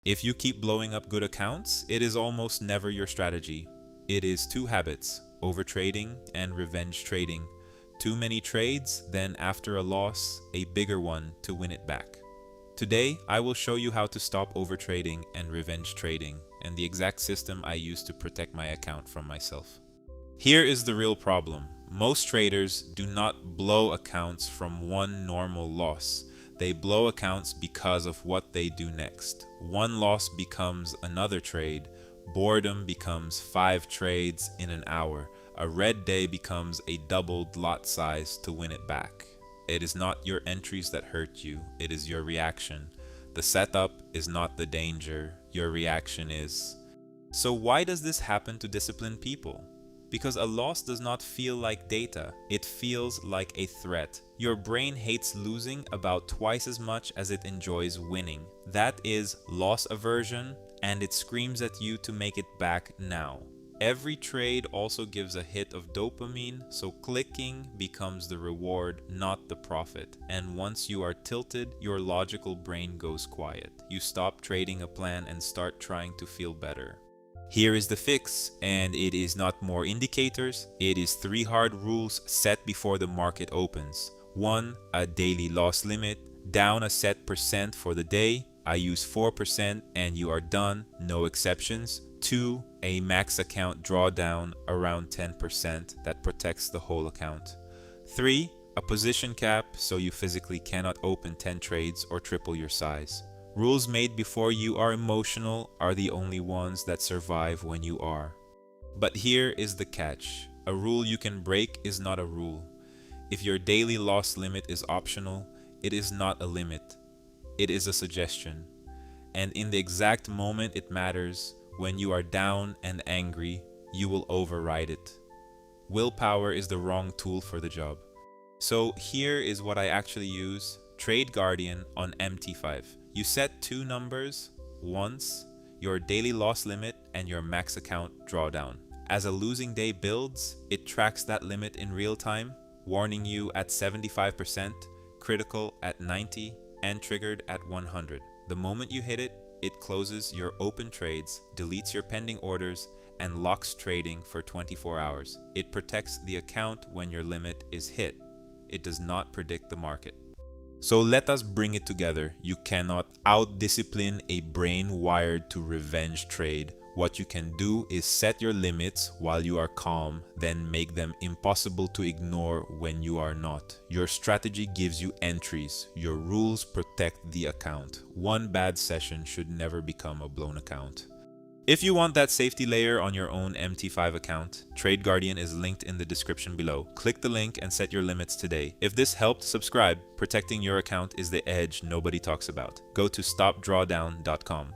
If you keep blowing up good accounts, it is almost never your strategy. It is two habits, overtrading and revenge trading. Too many trades, then after a loss, a bigger one to win it back. Today, I will show you how to stop overtrading and revenge trading, and the exact system I use to protect my account from myself. Here is the real problem. Most traders do not blow accounts from one normal loss. They blow accounts because of what they do next. One loss becomes another trade. Boredom becomes 5 trades in an hour. A red day becomes a doubled lot size to win it back. It is not your entries that hurt you, it is your reaction. The setup is not the danger, your reaction is. So why does this happen to disciplined people? Because a loss does not feel like data, it feels like a threat. Your brain hates losing about twice as much as it enjoys winning. That is loss aversion, and it screams at you to make it back now. Every trade also gives a hit of dopamine, so clicking becomes the reward, not the profit. And once you are tilted, your logical brain goes quiet. You stop trading a plan and start trying to feel better. Here is the fix, and it is not more indicators, it is 3 hard rules set before the market opens. 1. A daily loss limit, down a set percent for the day. I use 4% and you are done, no exceptions. 2. A max account drawdown around 10% that protects the whole account. 3. A position cap so you physically cannot open 10 trades or triple your size. Rules made before you are emotional are the only ones that survive when you are. But here is the catch. A rule you can break is not a rule. If your daily loss limit is optional, it is not a limit. It is a suggestion. And in the exact moment it matters, when you are down and angry, you will override it. Willpower is the wrong tool for the job. So here is what I actually use. Trade Guardian on MT5. You set 2 numbers, once, your daily loss limit and your max account drawdown. As a losing day builds, it tracks that limit in real time, warning you at 75%, critical at 90%, and triggered at 100%. The moment you hit it, it closes your open trades, deletes your pending orders, and locks trading for 24 hours. It protects the account when your limit is hit. It does not predict the market. So let us bring it together. You cannot out-discipline a brain wired to revenge trade. What you can do is set your limits while you are calm, then make them impossible to ignore when you are not. Your strategy gives you entries. Your rules protect the account. One bad session should never become a blown account. If you want that safety layer on your own MT5 account, Trade Guardian is linked in the description below. Click the link and set your limits today. If this helped, subscribe. Protecting your account is the edge nobody talks about. Go to stopdrawdown.com.